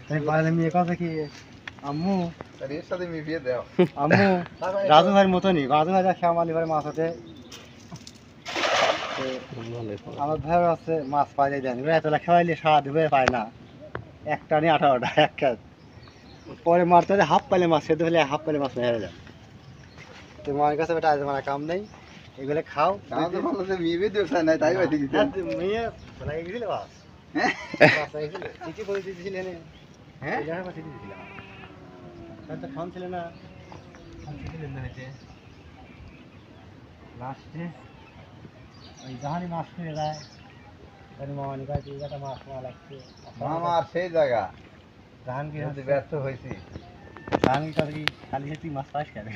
তাই বাইরে মেয়ে কথা কি আম্মু এর সাথে মিশিয়ে দাও। আম্মু রাজু ভাইয়ের মতনই রাজু ভাই শ্যামালি ভাই মাছ আছে আমার ভাইয়ের আছে মাছ পাইলে দেন এতলা খাওয়াইলে স্বাদ হয়ে পায় না একটা নিয়ে 18টা এক কাজ পরে মারতে হাফ পাইলে মাছ সেদ্ধ হলে হাফ পাইলে মাছ মেরে যায় তো মায়ের কাছে বেটা আজ আমার কাম নেই এগুলো খাও আমাদের ভালো যে মিবে দিছ না তাই হইতে গেছে। মেয়ে লাগে গেছিল বাস হ্যাঁ বাস লাগিছিল চিঠি বলে দিয়েছিলেন হ্যাঁ এই জায়গা চিঠি দিয়েছিলাম তার তো খান ছিল না খান ছিলেন না হয়েছে লাস্টে ওই জাহানি মাছ ফিরে যায় তার মামানি কাছে একটা মাছ মারা লাগছে মামা আর সেই জায়গা জাহান কি যদি ব্যর্থ হয়েছি জাহান কি করে খালি তুই মাছ পাস কেন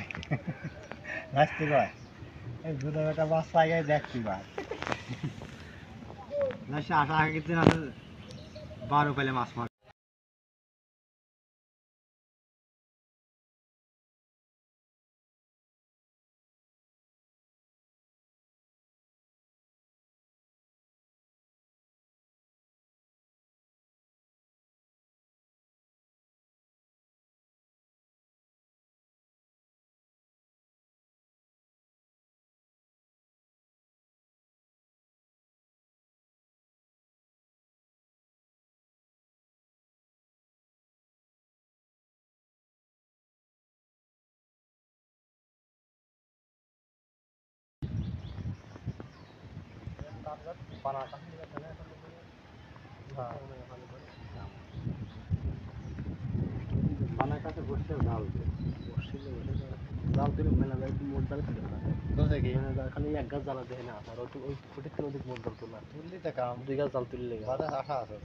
লাস্টে কয় এই দুটো বেটা মাছ পাই গিয়ে দেখছি ভাই লাস্টে আশা আগে কিন্তু 12 পেলে মাছ মার পানার কাছে বসে জাল জাল তুলে মেলা যায় মোট জাল তুলে খালি এক গাছ জ্বালা দেয় না আর ওই ফুটে থেকে ওদিক মোট জাল তোলা তুললি তো কাম 2 গাছ জাল তুললে বাদা আশা আছে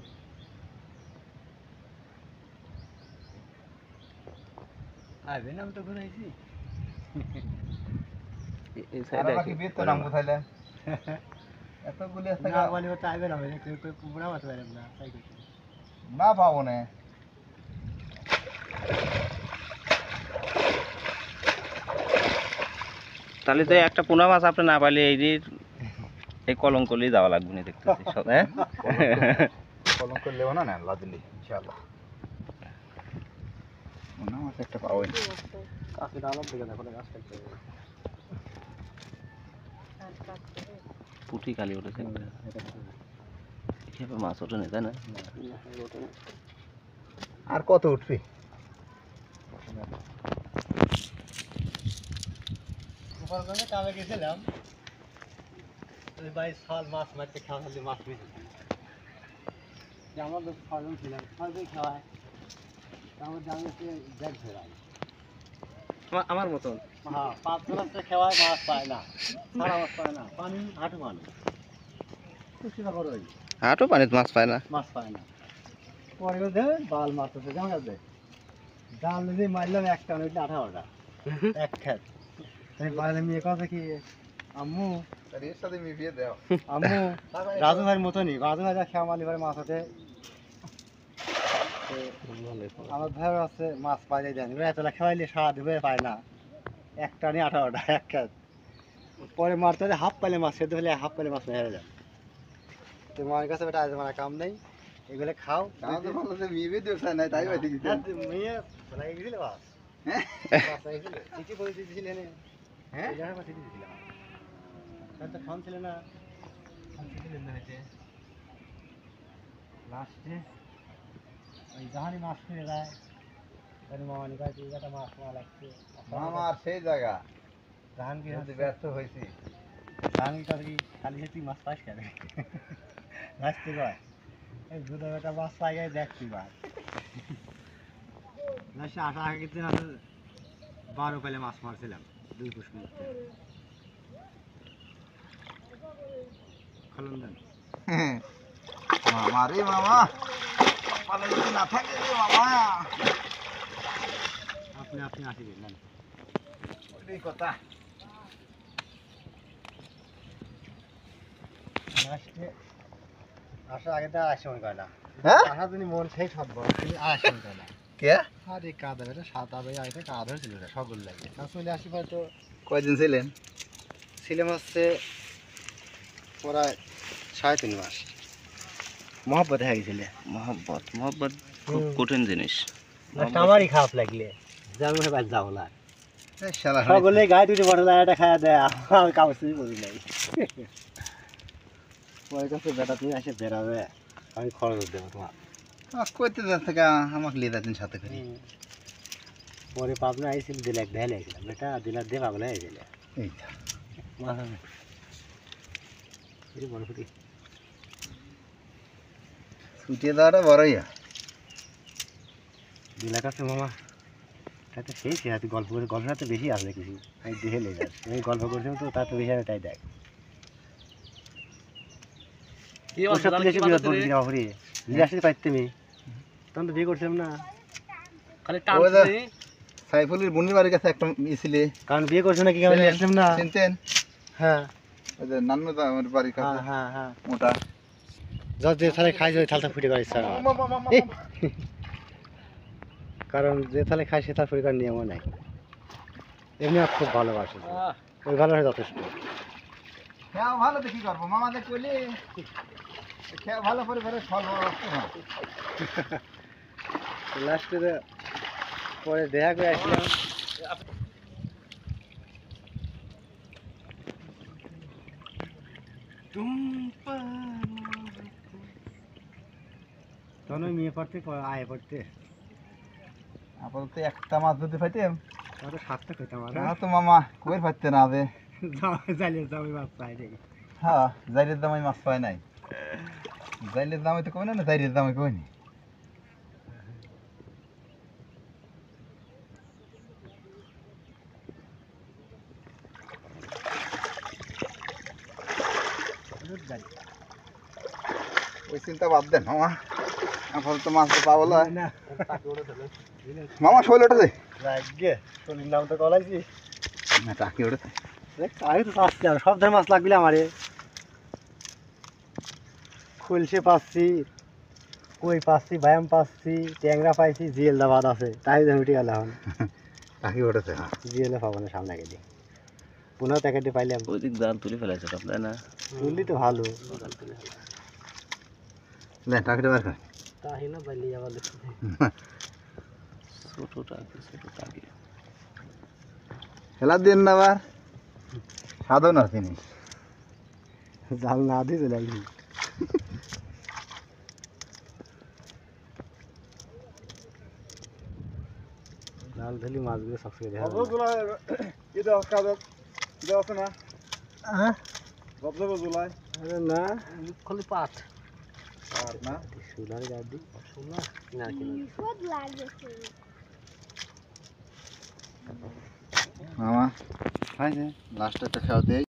আইবে না আমি তো ঘুরাইছি এই সাইডে কি বেতন নাম কোথাইলে এতগুলি আছে না বলি ওটা আইবে না তুই কুমড়া মাছ পাইলাম না তাই কইছি না পাবো না তাহলে তো একটা পোনা মাছ আপনি না পাইলে এই যে এই কলম করলেই যাওয়া লাগবে না দেখতেছি সব হ্যাঁ কলম করে লেবো না আল্লাহ দিলি ইনশাআল্লাহ পোনা মাছ একটা পাবোই কাছে ডালার দিকে দেখো গাছ কাটতে পুঁটি কালি উঠেছে একটা মাছ ওঠে না তাই না আর কত উঠবি গোপালগঞ্জে কামে গেছিলাম ওই ভাই শাল মাছ মারতে খাওয়া হলে মাছ বেশি আমাদের 6 জন ছিলাম 6 জন খাওয়ায় আমার জানি ব্যাগ ধরায় আমার মতন হ্যাঁ 5 জন আছে খাওয়ায় মাছ পায় না সারা মাছ পায় না পানি হাঁটু মানুষ খুশি না করো হাঁটু পানিতে মাছ পায় না মাছ পায় না পরে দে বাল মারতেছে কেমন আছে জাল যদি মারলাম একটা নইলে 18টা এক খেত আমি বাইরে মেয়ে কথা কি আম্মু এর সাথে মিশিয়ে দাও। আম্মু রাজু ভাইয়ের মতনই রাজু ভাই শ্যামালি ভাই মাছ আছে আমার ভাইয়ের আছে মাছ পাইলে দেন এতলা খাওয়াইলে স্বাদ হয়ে পায় না একটা নিয়ে 18টা এক খেত পরে মারতে হাফ পাইলে মাছ সেদ্ধ হলে হাফ পাইলে মাছ মেরে যায় তো মায়ের কাছে বেটা আজ আমার কাম নেই এগুলো খাও আমাদের ভালো যে মিবে দিছ না তাই হইতে গেছে। মেয়ে লাগে গেছিল বাস হ্যাঁ বাস লাগিছিল চিঠি বলে দিয়েছিলেন হ্যাঁ এই জায়গা চিঠি দিয়েছিলাম তার তো খান ছিল না খান ছিলেন না হয়েছে লাস্টে ওই জাহানি মাছ ফিরে যায় তার মামানি কাছে একটা মাছ মারা লাগছে মামা আর সেই জায়গা জাহান কি যদি ব্যর্থ হয়েছি জাহান কি করে খালি তুই মাছ পাস কেন লাস্টে কয় এই দুটো বেটা মাছ পাই গিয়ে দেখছি ভাই লাস্টে আশা আগে কিন্তু 12 পেলে মাছ মারছিলাম 2 পুষ্প খলন দেন মামা রে মামা পালে যদি না থাকে রে মামা আপনি আসি দেন ওই কথা লাস্টে আশা আগে তো আসে মনে করে না হ্যাঁ আশা তুমি মন সেই সব বড় তুমি আসে মনে করে না কে আরে কাদা বেটা 7 আবে আইতে কাদা ধরেছিল সকল লাগে আসলে আসি তো কয়দিন ছিলেন ছিলাম হচ্ছে প্রায় 3.5 মাস মহব্বত হয়ে গেছিল মোহাম্মত খুব কঠিন জিনিস। লাস্ট আমারই খারাপ লাগলে যার মনে বাদ যাও না এই শালা সকলে গায়ে দুটি বটল একটা খাওয়া দেয় আমি কাগজই করি নাই পরে কাছে বেটা তুমি এসে বেরাবে আমি খরচ দেবো তোমার কইতে যাচ্ছে আমাকে লিয়ে যাচ্ছেন সাথে করে পরে পাবনা আইছিল দিলে এক ঢেলে গেলাম বেটা দিলার দিয়ে পাবনা আইছিল এই বড় ফুটি ছুটিয়ে দেওয়াটা বড়ই দিলার কাছে মামা তাতে সেই সে হাতে গল্প করে গল্পটা তো বেশি আসবে কিছু আমি দেখে লে যাস আমি গল্প করছিলাম তো তার তো বেশি আমি তাই দেখ তখন তো বিয়ে করছিলাম না সাইফুলের বোনের বাড়ির কাছে একটা ছিলে কারণ বিয়ে করছো নাকি কেমন আসলাম না চিনতেন হ্যাঁ ওই যে নান্নু আমার বাড়ির কাছে হ্যাঁ হ্যাঁ মোটা যত যে থালে খাই যদি থালটা ফুটে করার ইচ্ছা আমার। কারণ যে থালে খাই সে তার পরিবার নিয়মও নাই এমনি আর খুব ভালোবাসে ওই ভালোবাসা যথেষ্ট খেয়া ভালো তো কি করবো মামাদের কইলে খেয়া ভালো পরিবারের ফল বড় আসতে হয় লাস্টে পরে দেখা করে আসলাম তখন ওই মেয়ে পড়তে আয় পড়তে আপাতত একটা মাছ যদি পাইতাম তাহলে সাতটা খেতাম আর না তো মামা কই পাইতে না দে জালিয়ে যাবে মাছ পাই দেখি হ্যাঁ জাইরের দাম আমি মাছ পাই নাই জাইরের দাম তো কই না জাইরের দাম কই নি ওই চিন্তা বাদ দেন মামা আপাতত মাছ তো পাবো না না মামা শৈল ওঠে রাখগে শনির নাম তো কলাইছি না টাকি ওঠে আমি তো চাচ্ছি আর সব ধরনের মাছ লাগবে আমারে খুলসে পাচ্ছি কই পাচ্ছি ব্যায়াম পাচ্ছি ট্যাংরা পাইছি জিএল দাবাদ আছে তাই আমি উঠে গেল এখন টাকি ওঠেছে হ্যাঁ জিএল পাবো না সামনে গেলে পুনঃ প্যাকেটে পাইলাম ওই দিক জাল তুলে ফেলেছে তাই না? তুললি তো ভালো না টাকিটা বার কর তাই না পাইলি আবার ছোট টাকি খেলা দিন না আবার সাধারণ আছে নি জাল না দিয়ে চলে আসবি জাল ধরলি মাছগুলো সবসময় দেখা যায়। হ্যাঁ আরে না খালি পাট না সোলার গাড়ি সোলার না কিনা মামা লাস্ট একটা খাওয়া দেয়